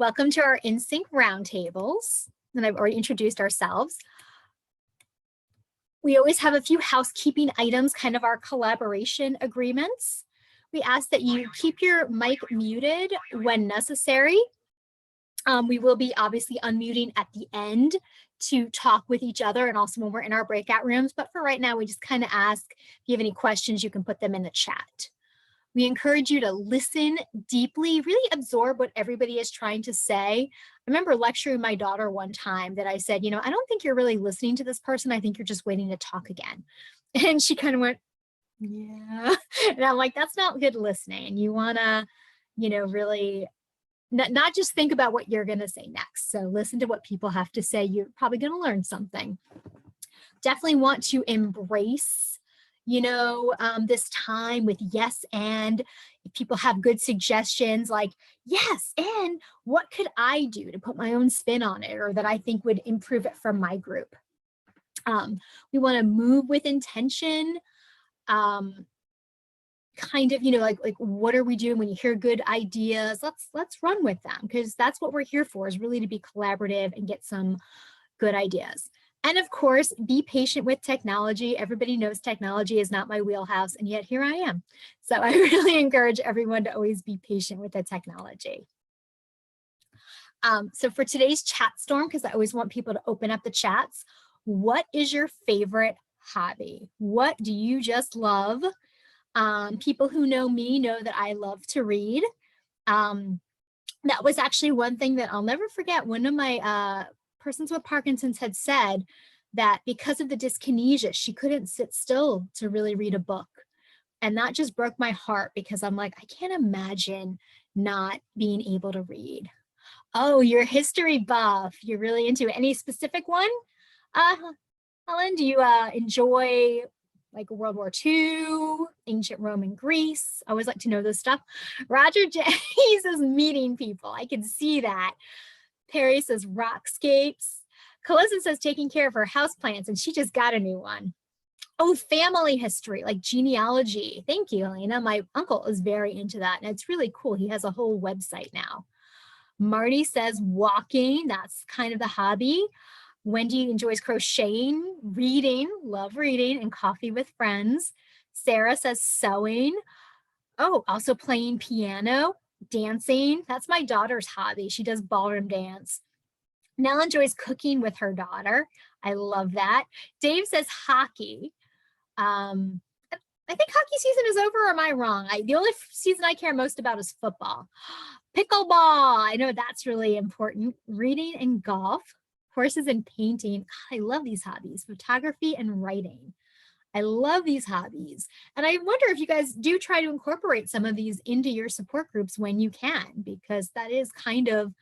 Welcome to our InSync roundtables, and I've already introduced ourselves. We always have a few housekeeping items, kind of our collaboration agreements. We ask that you keep your mic muted when necessary. We will be obviously unmuting at the end to talk with each other and also when we're in our breakout rooms. But for right now, we just kind of ask if you have any questions, you can put them in the chat. We encourage you to listen deeply, really absorb what everybody is trying to say. I remember lecturing my daughter one time that I said, you know, I don't think you're really listening to this person. I think you're just waiting to talk again. And she kind of went, yeah. And I'm like, that's not good listening. You want to, you know, really not just think about what you're going to say next. So listen to what people have to say. You're probably going to learn something. Definitely want to embrace, you know, this time with yes, and if people have good suggestions like, yes, and what could I do to put my own spin on it or that I think would improve it for my group. We want to move with intention. Kind of, you know, like what are we doing when you hear good ideas? Let's run with them, because that's what we're here for, is really to be collaborative and get some good ideas. And of course, be patient with technology. Everybody knows technology is not my wheelhouse, and yet here I am. So I really encourage everyone to always be patient with the technology. So for today's chat storm, because I always want people to open up the chats, what is your favorite hobby? What do you just love? People who know me know that I love to read. That was actually one thing that I'll never forget. One of my persons with Parkinson's had said that because of the dyskinesia, she couldn't sit still to really read a book. And that just broke my heart, because I'm like, I can't imagine not being able to read. Oh, you're a history buff. You're really into it. Any specific one? Helen, do you enjoy like World War II, ancient Rome and Greece? I always like to know this stuff. Roger J, he says meeting people. I can see that. Perry says rockscapes. Calissa says taking care of her houseplants, and she just got a new one. Oh, family history, like genealogy. Thank you, Helena. My uncle is very into that, and it's really cool. He has a whole website now. Marty says walking. That's kind of the hobby. Wendy enjoys crocheting, reading, love reading, and coffee with friends. Sarah says sewing. Oh, also playing piano, dancing. That's my daughter's hobby. She does ballroom dance. Nell enjoys cooking with her daughter. I love that. Dave says hockey. I think hockey season is over, or am I wrong? The only season I care most about is football. Pickleball, I know that's really important. Reading and golf. Horses and painting. I love these hobbies. Photography and writing. I love these hobbies. And I wonder if you guys do try to incorporate some of these into your support groups when you can, because that is kind of,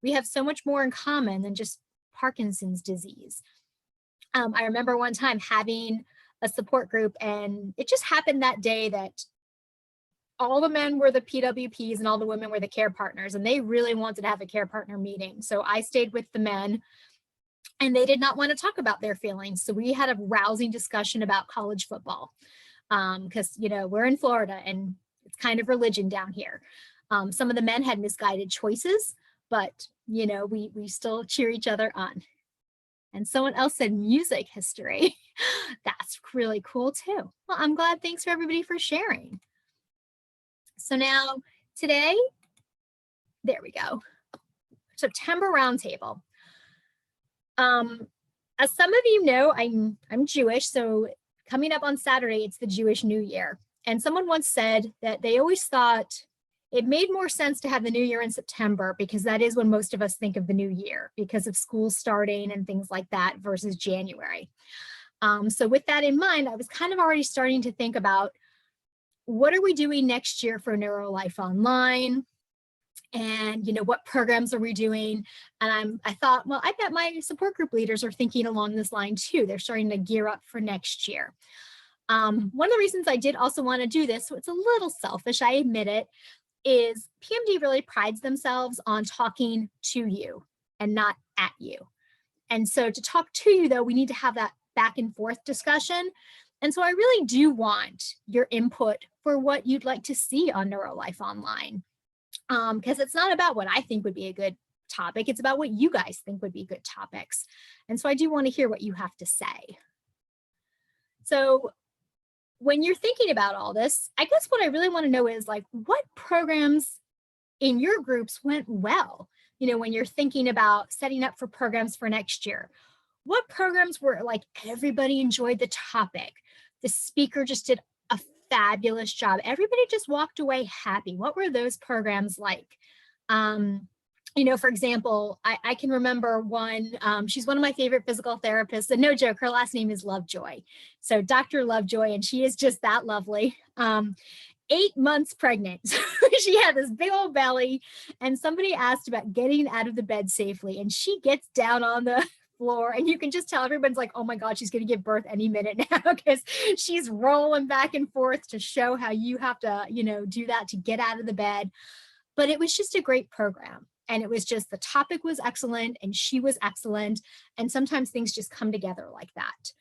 we have so much more in common than just Parkinson's disease. I remember one time having a support group, and it just happened that day that all the men were the PWPs and all the women were the care partners, and they really wanted to have a care partner meeting. So I stayed with the men, and they did not want to talk about their feelings. So we had a rousing discussion about college football, because, you know, we're in Florida and it's kind of religion down here. Some of the men had misguided choices, but, you know, we still cheer each other on. And someone else said music history. That's really cool too. Well, I'm glad. Thanks for everybody for sharing. So now today, there we go. September Roundtable. As some of you know, I'm Jewish, so coming up on Saturday, it's the Jewish New Year. And someone once said that they always thought it made more sense to have the New Year in September, because that is when most of us think of the new year, because of school starting and things like that, versus January. So with that in mind, I was kind of already starting to think about, what are we doing next year for NeuroLife Online? And, you know, what programs are we doing? And I thought, well, I bet my support group leaders are thinking along this line too. They're starting to gear up for next year. One of the reasons I did also want to do this, so it's a little selfish, I admit it, is PMD really prides themselves on talking to you and not at you. And so to talk to you, though, we need to have that back and forth discussion. And so I really do want your input for what you'd like to see on NeuroLife Online. because it's not about what I think would be a good topic. It's about what you guys think would be good topics. And so I do want to hear what you have to say. So when you're thinking about all this, I guess what I really want to know is like, what programs in your groups went well? You know, when you're thinking about setting up for programs for next year, what programs were like everybody enjoyed the topic? The speaker just did a fabulous job. Everybody just walked away happy. What were those programs like? You know, for example, I can remember one, she's one of my favorite physical therapists, and no joke, her last name is Lovejoy. So Dr. Lovejoy, and she is just that lovely. 8 months pregnant. She had this big old belly, and somebody asked about getting out of the bed safely, and she gets down on the floor, and you can just tell everyone's like, oh my God, she's going to give birth any minute now, because she's rolling back and forth to show how you have to, you know, do that to get out of the bed. But it was just a great program. And it was just, the topic was excellent and she was excellent. And sometimes things just come together like that.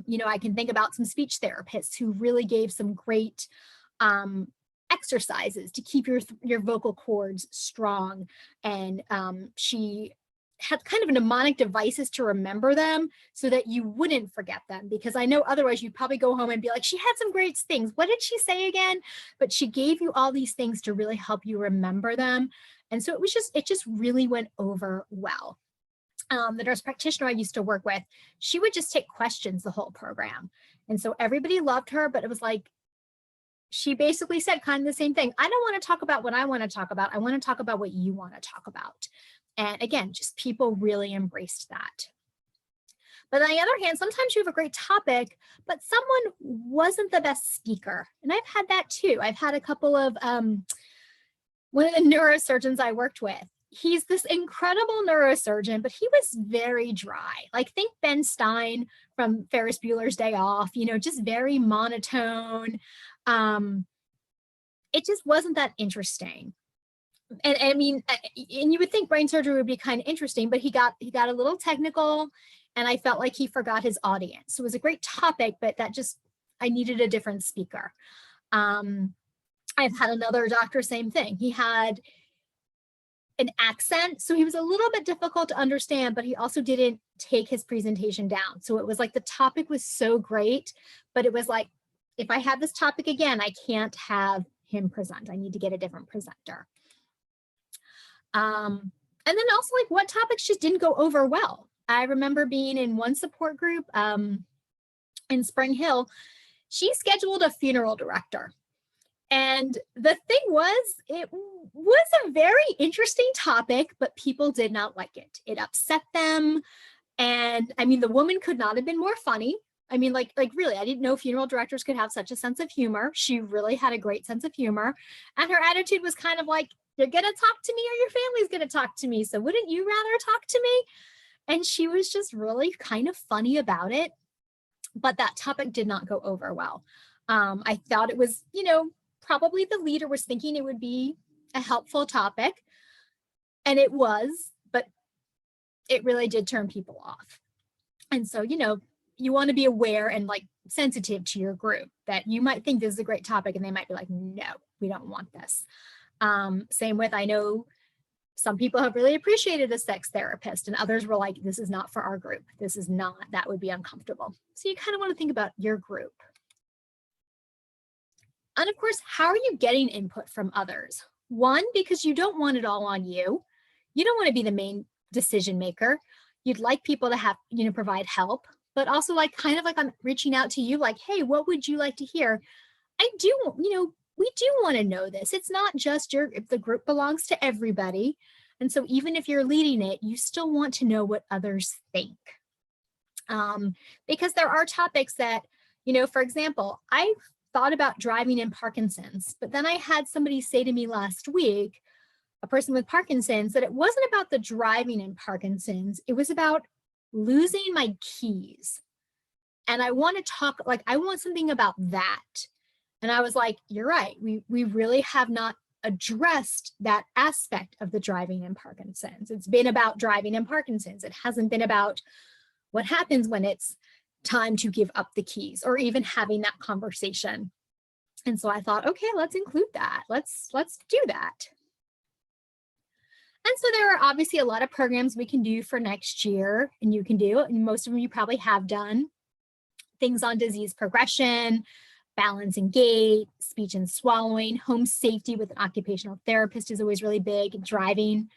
You know, I can think about some speech therapists who really gave some great exercises to keep your vocal cords strong. And she had kind of mnemonic devices to remember them so that you wouldn't forget them, because I know otherwise you'd probably go home and be like, she had some great things. What did she say again? But she gave you all these things to really help you remember them. And so it just really went over well. The nurse practitioner I used to work with, she would just take questions the whole program. And so everybody loved her, but it was like, she basically said kind of the same thing. I don't want to talk about what I want to talk about. I want to talk about what you want to talk about. And again, just people really embraced that. But on the other hand, sometimes you have a great topic, but someone wasn't the best speaker. And I've had that too. I've had a couple of, one of the neurosurgeons I worked with, he's this incredible neurosurgeon, but he was very dry. Like think Ben Stein from Ferris Bueller's Day Off, you know, just very monotone. It just wasn't that interesting. And I mean, and you would think brain surgery would be kind of interesting, but he got a little technical, and I felt like he forgot his audience. So it was a great topic, but I needed a different speaker. I've had another doctor, same thing. He had an accent, so he was a little bit difficult to understand, but he also didn't take his presentation down. So it was like the topic was so great, but it was like, if I have this topic again, I can't have him present. I need to get a different presenter. And then also like what topics just didn't go over well. I remember being in one support group in Spring Hill. She scheduled a funeral director. And the thing was, it was a very interesting topic, but people did not like it. It upset them. And I mean, the woman could not have been more funny. I mean, like really, I didn't know funeral directors could have such a sense of humor. She really had a great sense of humor. And her attitude was kind of like, you're going to talk to me or your family's going to talk to me. So wouldn't you rather talk to me? And she was just really kind of funny about it. But that topic did not go over well. I thought it was, you know, probably the leader was thinking it would be a helpful topic. And it was, but it really did turn people off. And so, you know, you want to be aware and like sensitive to your group that you might think this is a great topic and they might be like, no, we don't want this. Same with, I know some people have really appreciated a sex therapist and others were like, this is not for our group. This is not, that would be uncomfortable. So you kind of want to think about your group. And of course, how are you getting input from others? One, because you don't want it all on you. You don't want to be the main decision maker. You'd like people to have, you know, provide help, but also like kind of like I'm reaching out to you like, hey, what would you like to hear? I do, you know, we do want to know this. It's not just if the group belongs to everybody. And so even if you're leading it, you still want to know what others think. Because there are topics that, you know, for example, I thought about driving in Parkinson's, but then I had somebody say to me last week, a person with Parkinson's, that it wasn't about the driving in Parkinson's, it was about losing my keys. And I want to talk, like, I want something about that. And I was like, you're right. We really have not addressed that aspect of the driving in Parkinson's. It's been about driving in Parkinson's. It hasn't been about what happens when it's time to give up the keys or even having that conversation. And so I thought, okay, let's include that. Let's do that. And so there are obviously a lot of programs we can do for next year, and you can do, and most of them you probably have done. Things on disease progression, balance and gait, speech and swallowing, home safety with an occupational therapist is always really big, driving,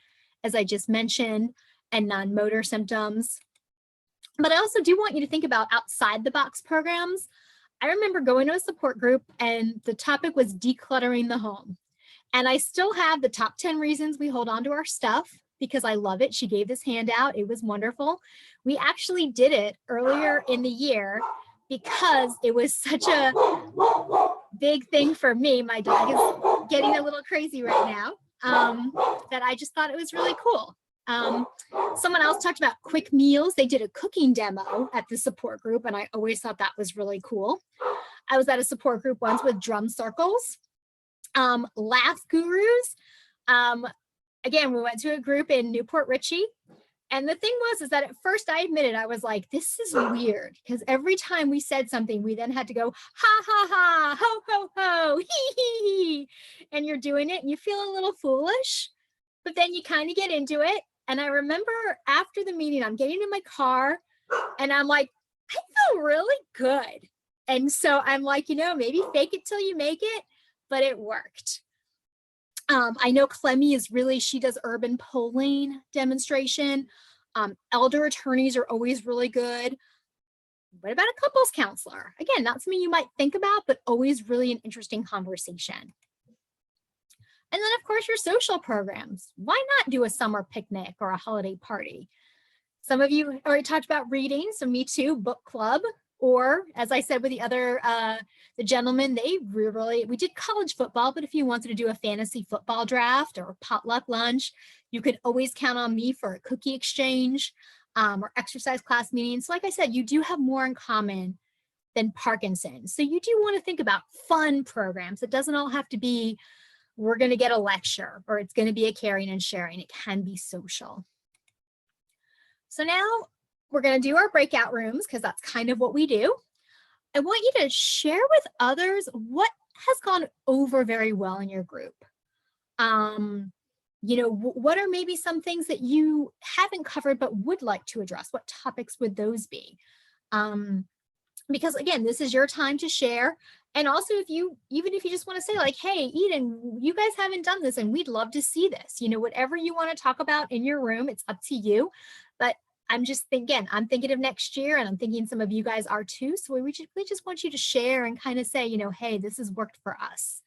as I just mentioned, and non-motor symptoms. But I also do want you to think about outside the box programs. I remember going to a support group and the topic was decluttering the home. And I still have the top 10 reasons we hold on to our stuff because I love it. She gave this handout. It was wonderful. We actually did it earlier in the year because it was such a big thing for me. My dog is getting a little crazy right now, that I just thought it was really cool. Someone else talked about quick meals. They did a cooking demo at the support group, and I always thought that was really cool. I was at a support group once with drum circles. Laugh gurus. Again, we went to a group in Newport Richey. And the thing was, is that at first I admitted, I was like, this is weird, because every time we said something, we then had to go, ha, ha, ha, ho, ho, ho, hee, hee, hee. And you're doing it and you feel a little foolish, but then you kind of get into it. And I remember after the meeting, I'm getting in my car and I'm like, I feel really good. And so I'm like, maybe fake it till you make it, but it worked. I know Clemmy is really, she does urban polling demonstration. Elder attorneys are always really good. What about a couples counselor? Again, not something you might think about, but always really an interesting conversation. And then of course your social programs. Why not do a summer picnic or a holiday party? Some of you already talked about reading, so me too, book club. Or as I said with the other, the gentleman, we did college football, but if you wanted to do a fantasy football draft or a potluck lunch, you could always count on me for a cookie exchange or exercise class meetings. So like I said, you do have more in common than Parkinson's. So you do want to think about fun programs. It doesn't all have to be, we're going to get a lecture or it's going to be a caring and sharing. It can be social. So now we're going to do our breakout rooms because that's kind of what we do. I want you to share with others what has gone over very well in your group. What are maybe some things that you haven't covered but would like to address? What topics would those be? Because again, this is your time to share. And also even if you just want to say like, hey, Eden, you guys haven't done this and we'd love to see this, whatever you want to talk about in your room, it's up to you. But I'm just thinking, I'm thinking of next year and I'm thinking some of you guys are too. So we just want you to share and kind of say, hey, this has worked for us.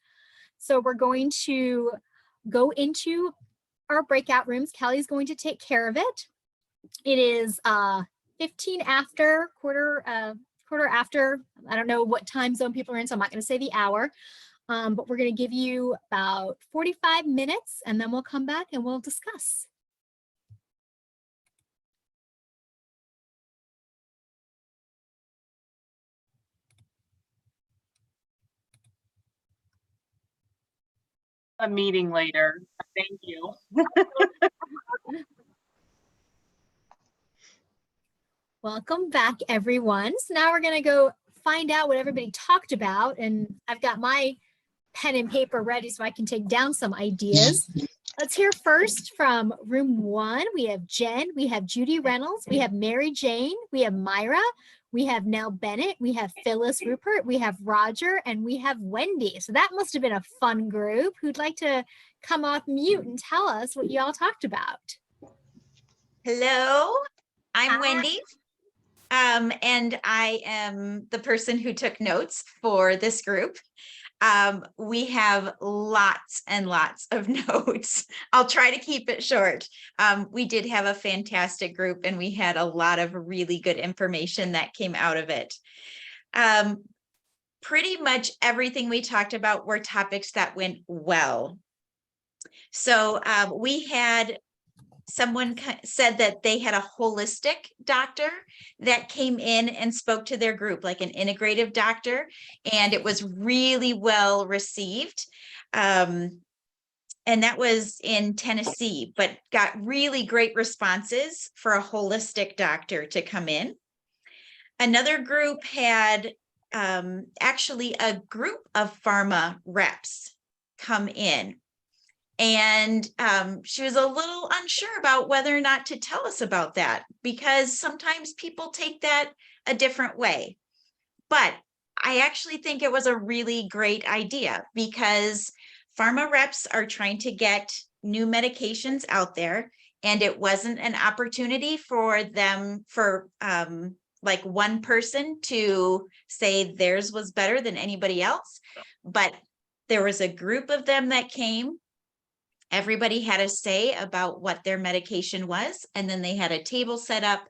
So we're going to go into our breakout rooms. Kelly's going to take care of it. It is 15 after, quarter after. I don't know what time zone people are in, so I'm not going to say the hour. But we're going to give you about 45 minutes and then we'll come back and we'll discuss. A meeting later. Thank you. Welcome back, everyone. So now we're going to go find out what everybody talked about. And I've got my pen and paper ready so I can take down some ideas. Let's hear first from room 1. We have Jen, we have Judy Reynolds, we have Mary Jane, we have Myra, we have Nell Bennett, we have Phyllis Rupert, we have Roger, and we have Wendy. So that must have been a fun group. Who'd like to come off mute and tell us what you all talked about? Hello, I'm Wendy. And I am the person who took notes for this group. We have lots and lots of notes. I'll try to keep it short. We did have a fantastic group and we had a lot of really good information that came out of it. Pretty much everything we talked about were topics that went well. So we had someone said that they had a holistic doctor that came in and spoke to their group, like an integrative doctor, and it was really well received. And that was in Tennessee, but got really great responses for a holistic doctor to come in. Another group had actually a group of pharma reps come in. And she was a little unsure about whether or not to tell us about that, because sometimes people take that a different way. But I actually think it was a really great idea, because pharma reps are trying to get new medications out there, and it wasn't an opportunity for them, for like one person to say theirs was better than anybody else. But there was a group of them that came. Everybody had a say about what their medication was, and then they had a table set up,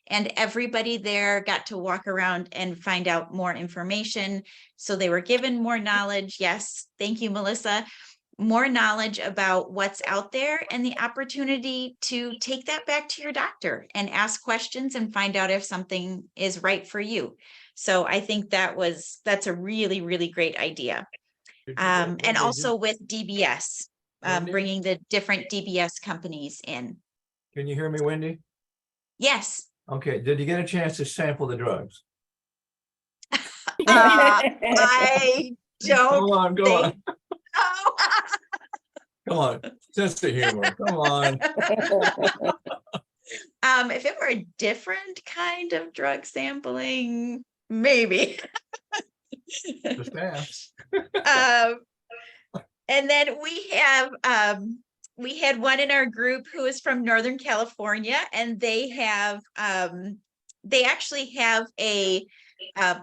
and everybody there got to walk around and find out more information. So they were given more knowledge. Yes, thank you, Melissa. More knowledge about what's out there, and the opportunity to take that back to your doctor and ask questions and find out if something is right for you. So I think that's a really, really great idea. And also with DBS, bringing the different DBS companies in. Can you hear me, Wendy? Yes. Okay, did you get a chance to sample the drugs? I don't Go on, go think on, so. come on, sense the humor, come on. If it were a different kind of drug sampling, maybe. Just ask. And then we had one in our group who is from Northern California, and they actually have a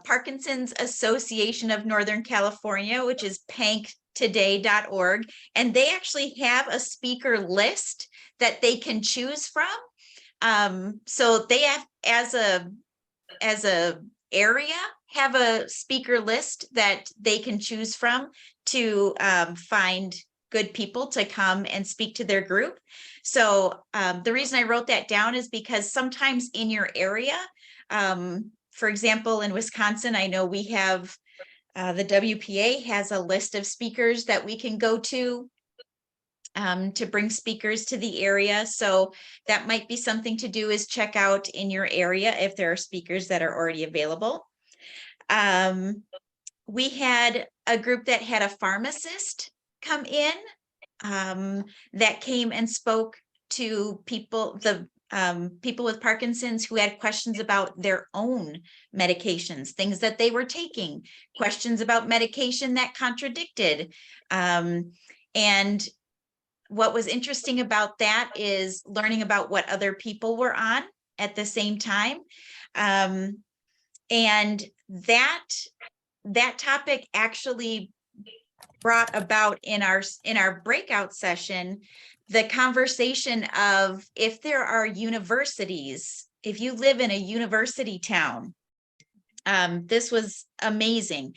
Parkinson's Association of Northern California, which is panktoday.org, and they actually have a speaker list that they can choose from. So they have, as a area, have a speaker list that they can choose from to find good people to come and speak to their group. So the reason I wrote that down is because sometimes in your area, for example, in Wisconsin, I know we have the WPA has a list of speakers that we can go to bring speakers to the area. So that might be something to do, is check out in your area if there are speakers that are already available. We had a group that had a pharmacist come in that came and spoke to people, people with Parkinson's who had questions about their own medications, things that they were taking, questions about medication that contradicted. And what was interesting about that is learning about what other people were on at the same time. And that topic actually brought about in our breakout session the conversation of, if there are universities, if you live in a university town, this was amazing.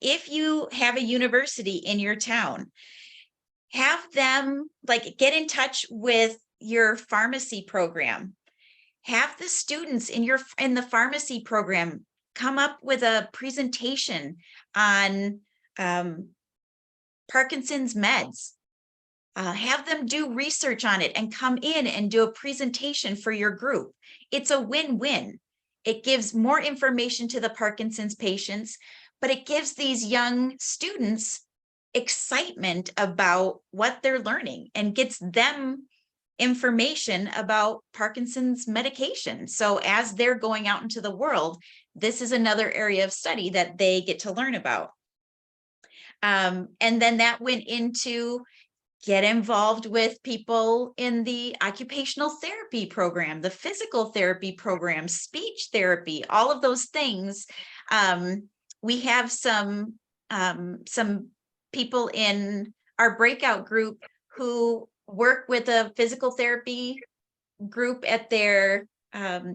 If you have a university in your town, have them get in touch with your pharmacy program. Have the students in the pharmacy program come up with a presentation on Parkinson's meds. Have them do research on it and come in and do a presentation for your group. It's a win-win. It gives more information to the Parkinson's patients, but it gives these young students excitement about what they're learning and gets them information about Parkinson's medication. So as they're going out into the world, this is another area of study that they get to learn about. And then that went into get involved with people in the occupational therapy program, the physical therapy program, speech therapy, all of those things. We have some people in our breakout group who work with a physical therapy group at their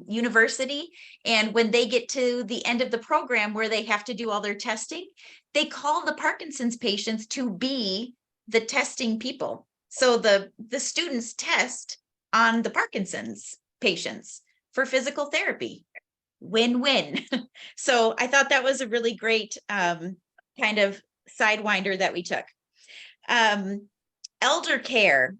university. And when they get to the end of the program where they have to do all their testing, they call the Parkinson's patients to be the testing people. So the students test on the Parkinson's patients for physical therapy. Win-win. So I thought that was a really great kind of sidewinder that we took. Elder care,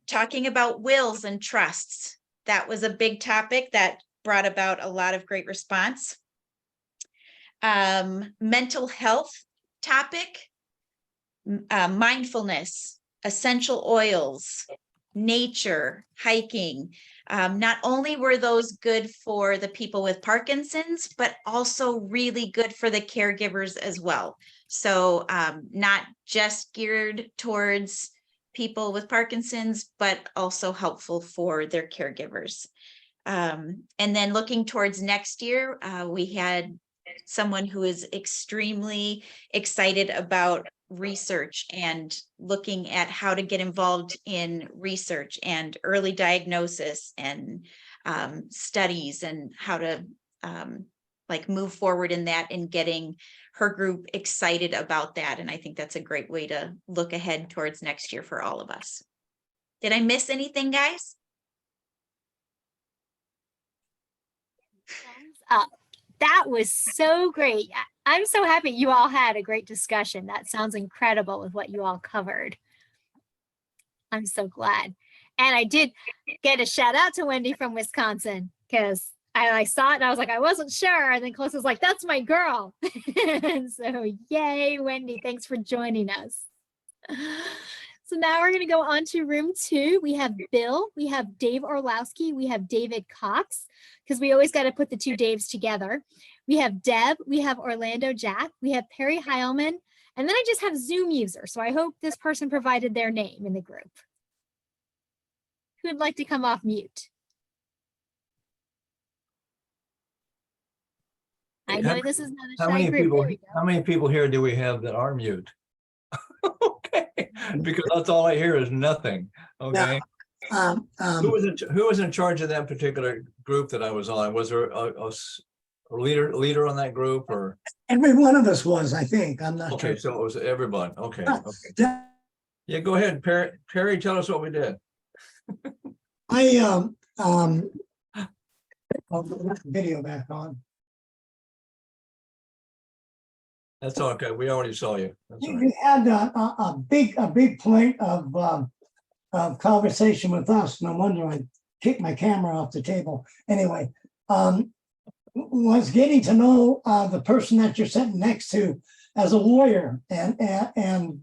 talking about wills and trusts. That was a big topic that brought about a lot of great response. mental health topic, mindfulness, essential oils, nature, hiking. Not only were those good for the people with Parkinson's, but also really good for the caregivers as well. So not just geared towards people with Parkinson's, but also helpful for their caregivers. And then looking towards next year, we had someone who is extremely excited about research and looking at how to get involved in research and early diagnosis and studies and how to like move forward in that and getting her group excited about that. And I think that's a great way to look ahead towards next year for all of us. Did I miss anything, guys? Thumbs up. That was so great. I'm so happy you all had a great discussion. That sounds incredible with what you all covered. I'm so glad. And I did get a shout out to Wendy from Wisconsin because I saw it and I was like, I wasn't sure. And then Close was like, that's my girl. And so yay, Wendy, thanks for joining us. So now we're going to go on to room 2. We have Bill, we have Dave Orlowski, we have David Cox, because we always got to put the 2 Daves together. We have Deb, we have Orlando Jack, we have Perry Heilman, and then I just have Zoom user. So I hope this person provided their name in the group. Who would like to come off mute? I know this is not a shy group. There we go. How many people here do we have that are mute? Okay, because that's all I hear is nothing. Okay. Who was in charge of that particular group that I was on? Was there a leader on that group, or? Every one of us was, I think. I'm not Okay, sure. so it was everyone. Okay. Uh, Okay. that- Yeah, go ahead, Perry. Perry, tell us what we did. I I'll put the video back on. That's okay. We already saw you. That's all right. We had a big point of conversation with us, and I'm wondering, I kicked my camera off the table. Anyway, was getting to know the person that you're sitting next to as a lawyer, and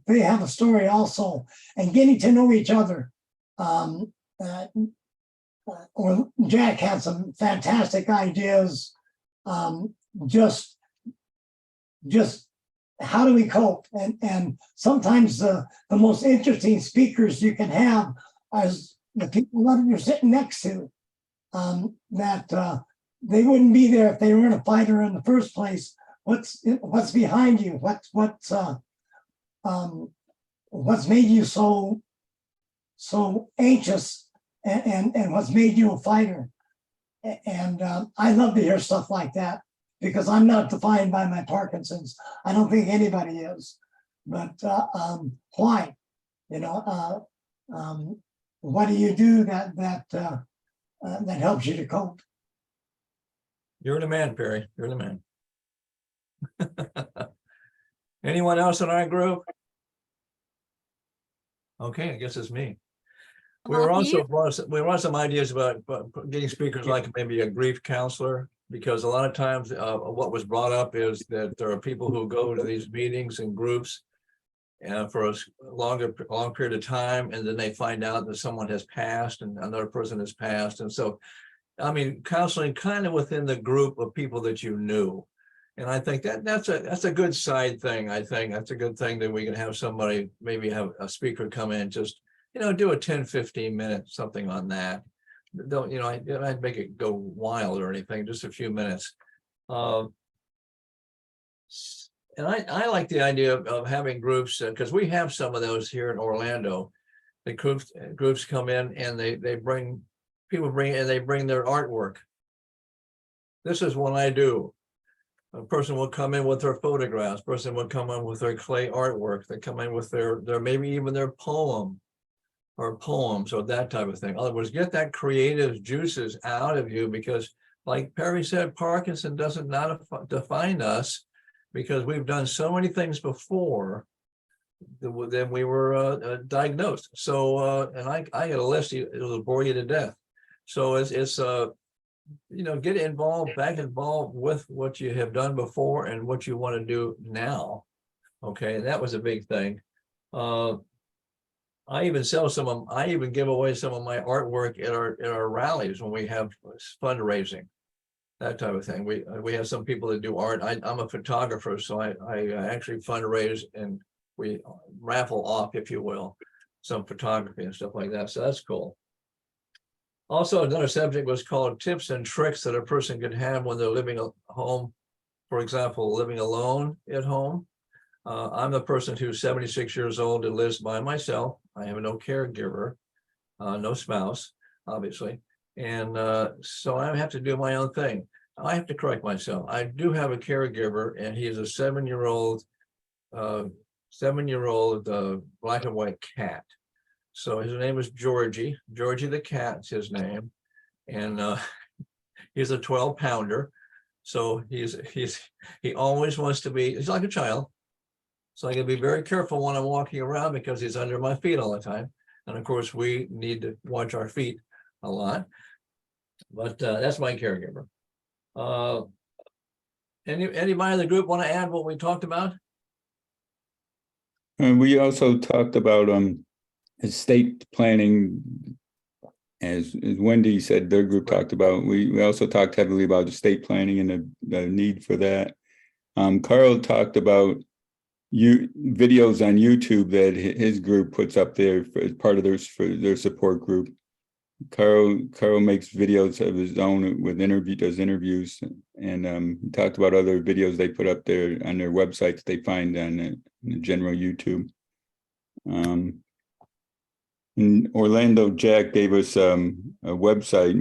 they have a story also, and getting to know each other. Or Jack had some fantastic ideas. Just how do we cope? And sometimes the most interesting speakers you can have is the people that you're sitting next to. That they wouldn't be there if they weren't a fighter in the first place. What's behind you? What's made you so anxious, and what's made you a fighter? And I love to hear stuff like that, because I'm not defined by my Parkinson's. I don't think anybody is. But why? You know, what do you do that helps you to cope? You're the man, Perry. You're the man. Anyone else in our group? Okay, I guess it's me. We were also we brought some ideas about getting speakers like maybe a grief counselor, because a lot of times what was brought up is that there are people who go to these meetings and groups for a long period of time, and then they find out that someone has passed and another person has passed. And so, I mean, counseling kind of within the group of people that you knew. And I think that's a good side thing. I think that's a good thing that we can have somebody, maybe have a speaker come in, just, you know, do a 10-15 minutes, something on that. Don't, you know, I'd make it go wild or anything, just a few minutes. And I like the idea of having groups, because we have some of those here in Orlando. The groups come in and they bring their artwork. This is what I do. A person will come in with their photographs. Person will come in with their clay artwork. They come in with their maybe even their poems or that type of thing. In other words, get that creative juices out of you, because like Perry said, Parkinson doesn't not define us, because we've done so many things before then we were diagnosed. So and I get a list, it'll bore you to death. So it's get involved, back involved with what you have done before and what you want to do now. Okay, that was a big thing. I even give away some of my artwork at our rallies when we have fundraising, that type of thing. We have some people that do art. I'm a photographer, so I actually fundraise and we raffle off, if you will, some photography and stuff like that. So that's cool. Also, another subject was called tips and tricks that a person can have when they're living at home. For example, living alone at home. I'm the person who's 76 years old and lives by myself. I have no caregiver, no spouse, obviously. And so I have to do my own thing. I have to correct myself. I do have a caregiver, and he is a 7-year-old black and white cat. So his name is Georgie. Georgie the cat's his name. And he's a 12-pounder. So he always wants to be, he's like a child. So I gotta be very careful when I'm walking around because he's under my feet all the time. And of course, we need to watch our feet a lot. But that's my caregiver. Anybody in the group want to add what we talked about? And we also talked about estate planning, as Wendy said, their group talked about. We also talked heavily about estate planning and the need for that. Carl talked about videos on YouTube that his group puts up there as part of their support group. Carl makes videos of his own with does interviews, and he talked about other videos they put up there on their websites they find on the general YouTube. And Orlando Jack gave us a website,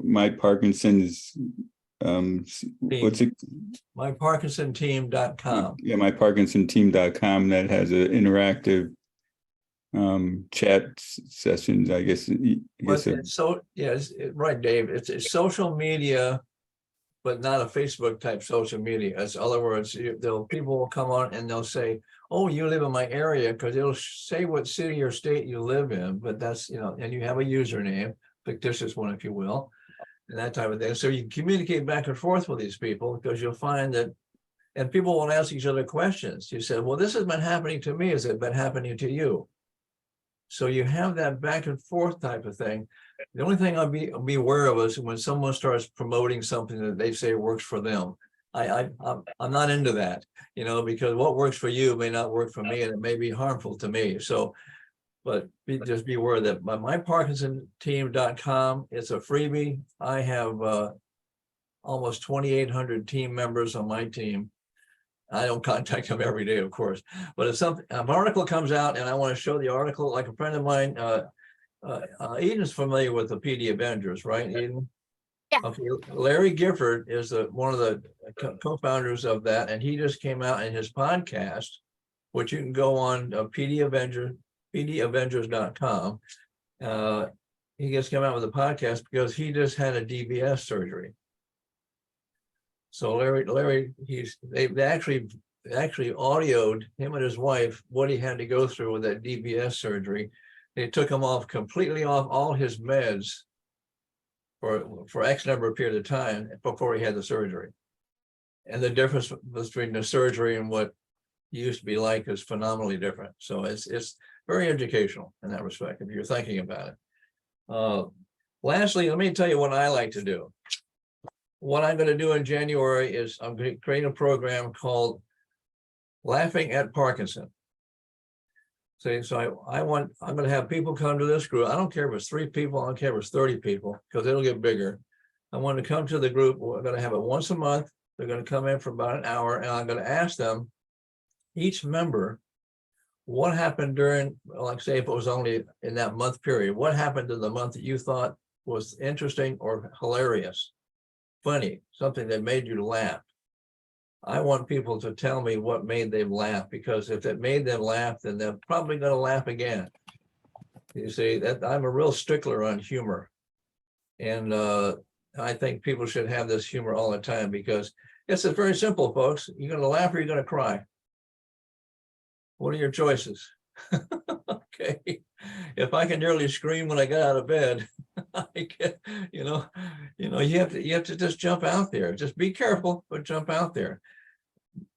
my Parkinson's what's it? MyParkinsonTeam.com. Yeah, myParkinsonTeam.com, that has an interactive chat sessions, I guess. Right, Dave. It's social media, but not a Facebook type social media. In other words, people will come on and they'll say, "Oh, you live in my area," because it'll say what city or state you live in. But that's and you have a username, fictitious one, if you will, and that type of thing. So you communicate back and forth with these people because you'll find that, and people will ask each other questions. You said, "Well, this has been happening to me. Has it been happening to you?" So you have that back and forth type of thing. The only thing I'll be aware of is when someone starts promoting something that they say works for them. I'm not into that, because what works for you may not work for me, and it may be harmful to me. So, but just be aware that myParkinsonTeam.com, it's a freebie. I have almost 2,800 team members on my team. I don't contact them every day, of course, but if an article comes out and I want to show the article, like a friend of mine, Eden's familiar with the PD Avengers, right, Eden? Yeah. Okay, Larry Gifford is one of the co-founders of that, and he just came out in his podcast, which you can go on PDAvengers.com. He just came out with a podcast because he just had a DBS surgery. So Larry, they actually audioed him and his wife what he had to go through with that DBS surgery. They took him completely off all his meds for X number of period of time before he had the surgery. And the difference between the surgery and what he used to be like is phenomenally different. So it's very educational in that respect, if you're thinking about it. Lastly, let me tell you what I like to do. What I'm going to do in January is I'm going to create a program called Laughing at Parkinson. So I'm going to have people come to this group. I don't care if it's 3 people, I don't care if it's 30 people, because it'll get bigger. I want to come to the group. We're going to have it once a month. They're going to come in for about an hour, and I'm going to ask them, each member, what happened during, like say if it was only in that month period, what happened in the month that you thought was interesting or hilarious, funny, something that made you laugh. I want people to tell me what made them laugh, because if it made them laugh, then they're probably going to laugh again. You see, that I'm a real stickler on humor. And I think people should have this humor all the time, because it's very simple, folks. You're going to laugh or you're going to cry. What are your choices? Okay. If I can nearly scream when I get out of bed, I get, you You know, you have to just jump out there. Just be careful, but jump out there.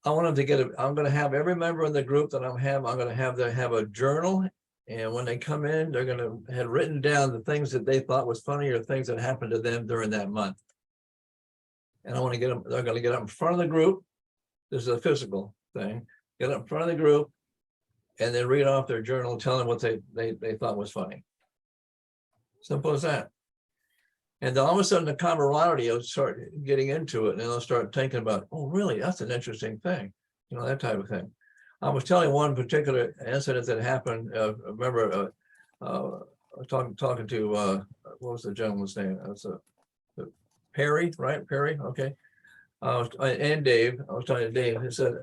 I want them to get I'm going to have every member in the group that I'm going to have them have a journal. And when they come in, they're going to have written down the things that they thought was funny or things that happened to them during that month. And I want to get them, they're going to get up in front of the group. This is a physical thing. Get up in front of the group and then read off their journal, telling what they thought was funny. Simple as that. And then all of a sudden the camaraderie will start getting into it, and they'll start thinking about, oh, really, that's an interesting thing. You know, that type of thing. I was telling one particular incident that happened. Remember, talking to what was the gentleman's name? That's Perry, right? Perry. Okay. And Dave. I was talking to Dave. He said,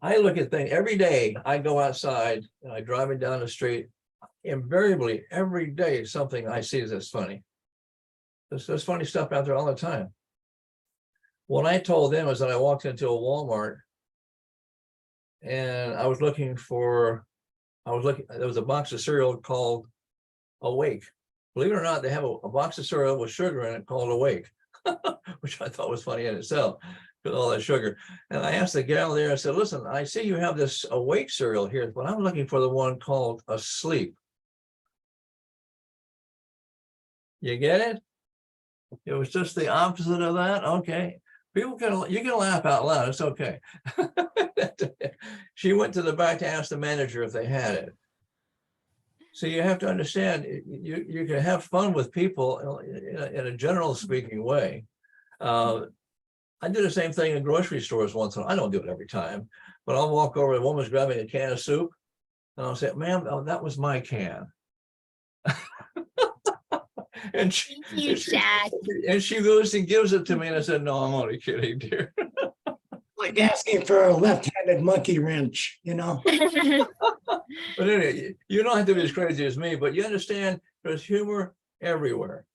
I look at things every day. I go outside and I drive it down the street. Invariably, every day, something I see that's funny. There's funny stuff out there all the time. What I told them is that I walked into a Walmart and I was looking, there was a box of cereal called Awake. Believe it or not, they have a box of cereal with sugar in it called Awake, which I thought was funny in itself with all that sugar. And I asked the gal there, I said, listen, I see you have this Awake cereal here, but I'm looking for the one called Asleep. You get it? It was just the opposite of that. Okay. You can laugh out loud. It's okay. She went to the back to ask the manager if they had it. So you have to understand, you can have fun with people in a general speaking way. I do the same thing in grocery stores once in a while. I don't do it every time, but I'll walk over, a woman's grabbing a can of soup, and I'll say, ma'am, oh, that was my can. And Thank you, Jack. And she goes and gives it to me, and I said, no, I'm only kidding, dear. Like asking for a left-handed monkey wrench, you know? But anyway, you don't have to be as crazy as me, but you understand there's humor everywhere.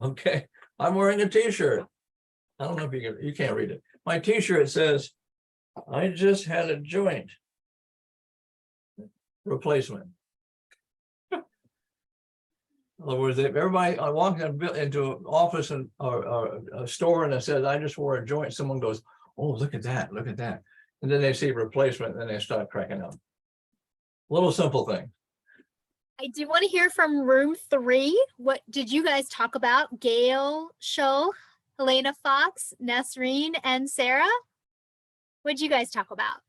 Okay, I'm wearing a t-shirt. I don't know if you can't read it. My t-shirt says, I just had a joint replacement. In other words, if everybody, I walk into an office or a store and it says, I just wore a joint, someone goes, oh, look at that, look at that. And then they see replacement and then they start cracking up. Little simple thing. I do want to hear from room 3. What did you guys talk about? Gail, Shull, Helena Fox, Nesreen, and Sarah? What did you guys talk about?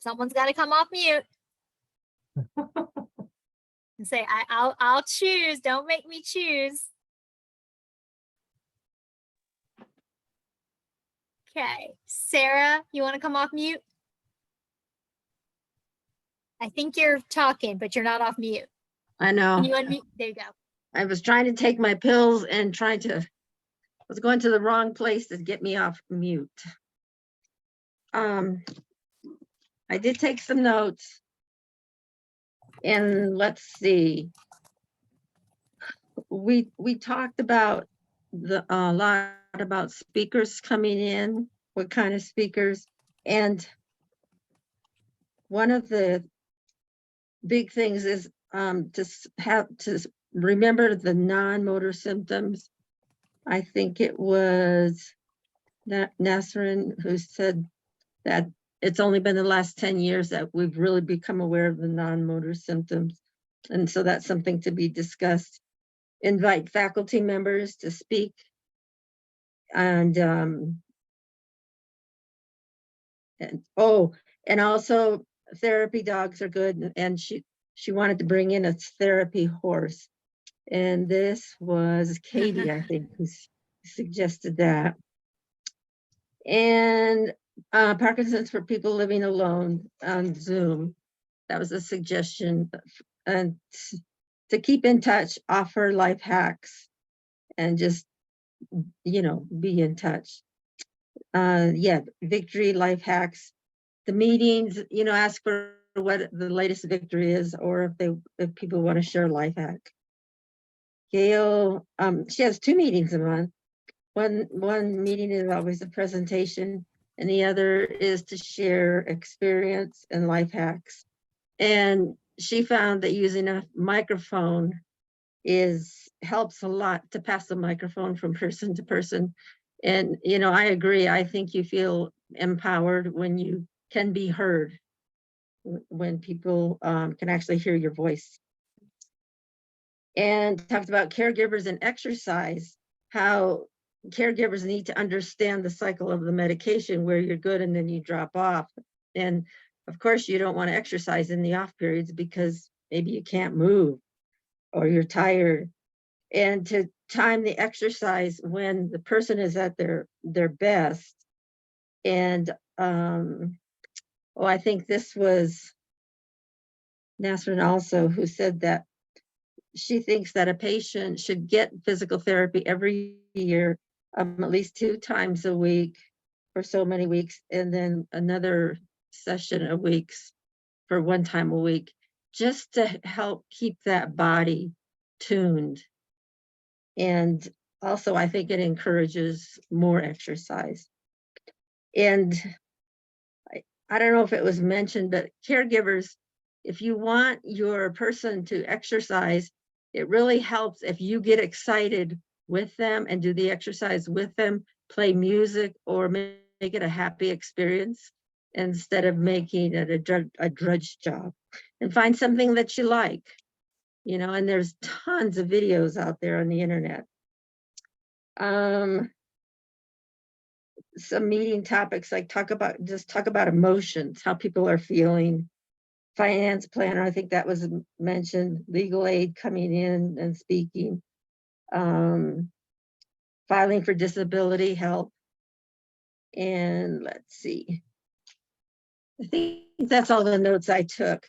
Someone's got to come off mute and say, I'll choose. Don't make me choose. Okay, Sarah, you want to come off mute? I think you're talking, but you're not off mute. I Can know. you unmute? There you go. I was trying to take my pills and was going to the wrong place to get me off mute. I did take some notes. And let's see. We talked about a lot about speakers coming in, what kind of speakers. And one of the big things is to remember the non-motor symptoms. I think it was Nasrin who said that it's only been the last 10 years that we've really become aware of the non-motor symptoms. And so that's something to be discussed. Invite faculty members to speak. And also therapy dogs are good. And she wanted to bring in a therapy horse. And this was Katie, I think, who suggested that. And Parkinson's for people living alone on Zoom. That was a suggestion. And to keep in touch, offer life hacks and just, be in touch. Victory life hacks. The meetings, ask for what the latest victory is, or if people want to share a life hack. Gail, she has 2 meetings a month. One meeting is always a presentation, and the other is to share experience and life hacks. And she found that using a microphone helps a lot to pass the microphone from person to person. And, you know, I agree. I think you feel empowered when you can be heard, when people can actually hear your voice. And talked about caregivers and exercise, how caregivers need to understand the cycle of the medication, where you're good and then you drop off. And of course, you don't want to exercise in the off periods because maybe you can't move or you're tired. And to time the exercise when the person is at their best. And I think this was Nasrin also who said that she thinks that a patient should get physical therapy every year, at least 2 times a week for so many weeks, and then another session a week for 1 time a week, just to help keep that body tuned. And also, I think it encourages more exercise. And I don't know if it was mentioned, but caregivers, if you want your person to exercise, it really helps if you get excited with them and do the exercise with them, play music, or make it a happy experience instead of making it a drudge job. And find something that you like, you know, and there's tons of videos out there on the internet. Some meeting topics, like talk about emotions, how people are feeling. Finance planner, I think that was mentioned. Legal aid coming in and speaking. Filing for disability help. And let's see. I think that's all the notes I took.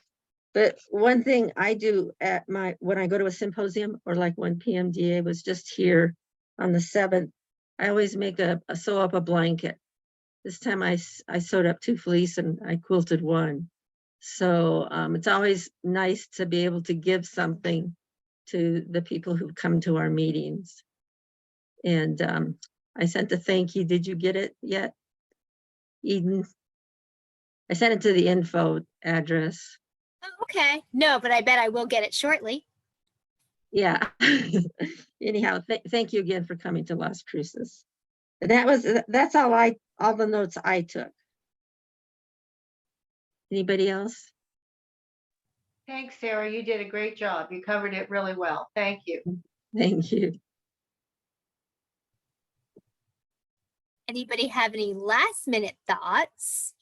But one thing I do at when I go to a symposium, or like when PMDA was just here on the 7th, I always make sew up a blanket. This time I sewed up 2 fleece and I quilted 1. So it's always nice to be able to give something to the people who come to our meetings. And I sent a thank you. Did you get it yet, Eden? I sent it to the info address. Oh, okay. No, but I bet I will get it shortly. Yeah. Anyhow, thank you again for coming to Las Cruces. And that's all the notes I took. Anybody else? Thanks, Sarah. You did a great job. You covered it really well. Thank you. Thank you. Anybody have any last minute thoughts?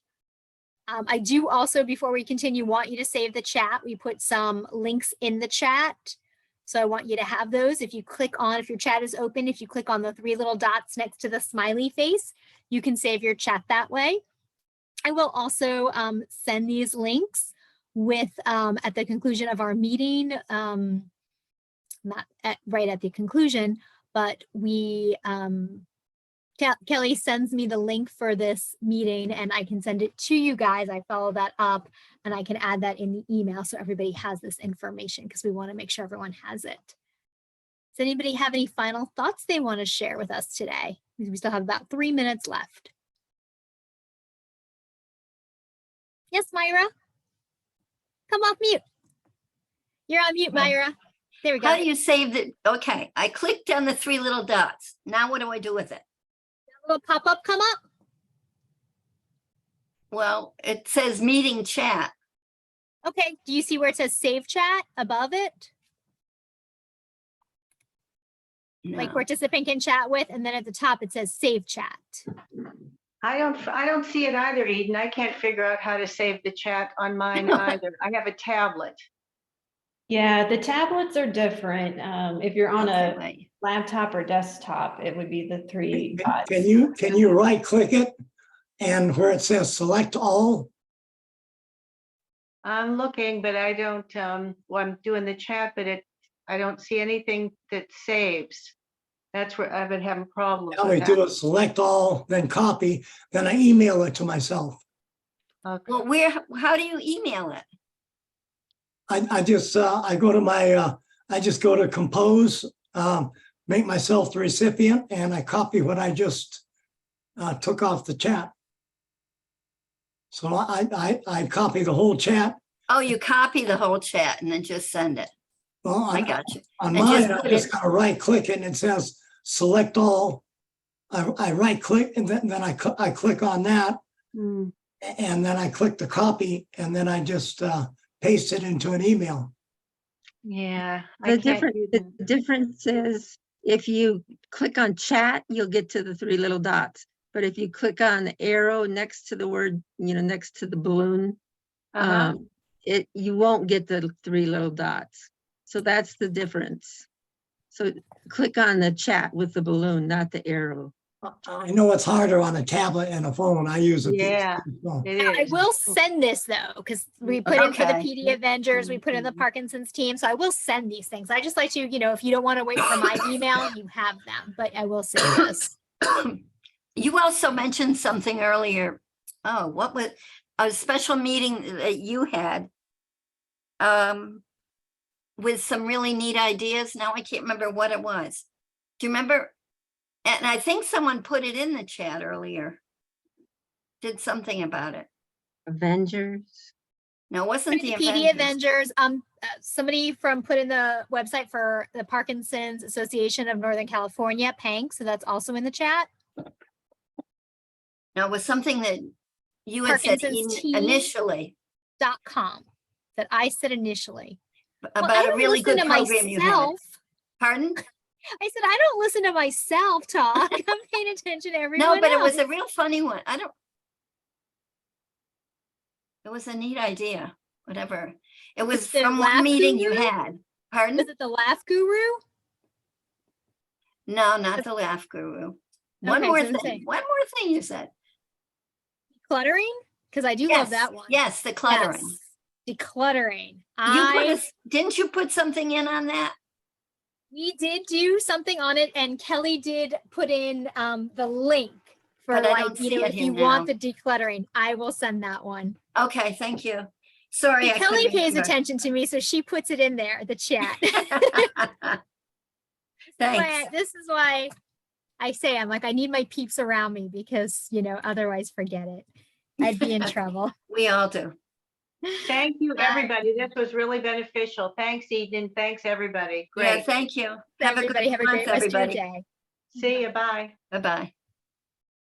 I do also, before we continue, want you to save the chat. We put some links in the chat. So I want you to have those. If you click on, if your chat is open, if you click on the 3 little dots next to the smiley face, you can save your chat that way. I will also send these links with at the conclusion of our meeting, not right at the conclusion, but we Kelly sends me the link for this meeting and I can send it to you guys. I follow that up and I can add that in the email so everybody has this information because we want to make sure everyone has it. Does anybody have any final thoughts they want to share with us today? We still have about 3 minutes left. Yes, Myra? Come off mute. You're on mute, Myra. There we go. How do you save the, okay, I clicked on the 3 little dots. Now what do I do with it? Little pop-up come up. Well, it says meeting chat. Okay, do you see where it says save chat above it? Like No. participant can chat with, and then at the top it says save chat. I don't see it either, Eden. I can't figure out how to save the chat on mine either. I have a tablet. Yeah, the tablets are different. If you're on Okay, a wait. laptop or desktop, it would be the 3 dots. Can you right click it and where it says select all? I'm looking, but I don't, well, I'm doing the chat, but I don't see anything that saves. That's where I've been having problems I with always do that. it, select all, then copy, then I email it to myself. Okay. Well, how do you email it? I just, I go to my, I just go to compose, make myself the recipient, and I copy what I just took off the chat. So I copy the whole chat. Oh, you copy the whole chat and then just send it. Well, I got you. on And just mine, I put just it- gotta right click it and it says select all. I right click and then I click on that Hmm. and then I click the copy and then I just paste it into an email. Yeah. I The can't do that. difference is if you click on chat, you'll get to the three little dots. But if you click on the arrow next to the word, next to the balloon, Uh-huh. you won't get the three little dots. So that's the difference. So click on the chat with the balloon, not the arrow. I know it's harder on a tablet and a phone. I use a PC Yeah. phone. It Now, I is. will send this though, because we put in for the Okay. PD Avengers, we put in the Parkinson's team. So I will send these things. I just like to, if you don't want to wait for my email, you have them, but I will send this. You also mentioned something earlier. Oh, what was a special meeting that you had? With some really neat ideas. Now I can't remember what it was. Do you remember? And I think someone put it in the chat earlier. Did something about it. Avengers. No, it wasn't the PD Avengers. Avengers, somebody from put in the website for the Parkinson's Association of Northern California, PANC, so that's also in the chat. No, it was something that you had said Parkinson's team. initially .com that I said initially. Well, I about a don't really listen good to program you had. myself. Pardon? I said, I don't listen to myself talk. I'm paying attention to everyone No, but it was else. a real funny one. It was a neat idea, whatever. It was It's the from laugh one meeting you guru? had. Pardon? Was it the Laugh Guru? No, not the Laugh Guru. One Okay, more so I'm thing. saying- One more thing you said. Decluttering? Because I do love that one. Yes, the cluttering. Yes, decluttering. Didn't you put something in on that? We did do something on it, and Kelly did put in the link for But I like, don't see it if you here want now. the decluttering. I will send that one. Okay, thank you. Sorry, I Kelly couldn't pays remember. attention to me, so she puts it in there, the chat. Thanks. This is why I say I'm like, I need my peeps around me because, otherwise forget it. I'd be in trouble. We all do. Thank you, Bye. everybody. This was really beneficial. Thanks, Eden. Thanks, everybody. Yeah, Great. thank you. Have a good Everybody have a great month, rest of your everybody. day. See you. Bye. Bye-bye.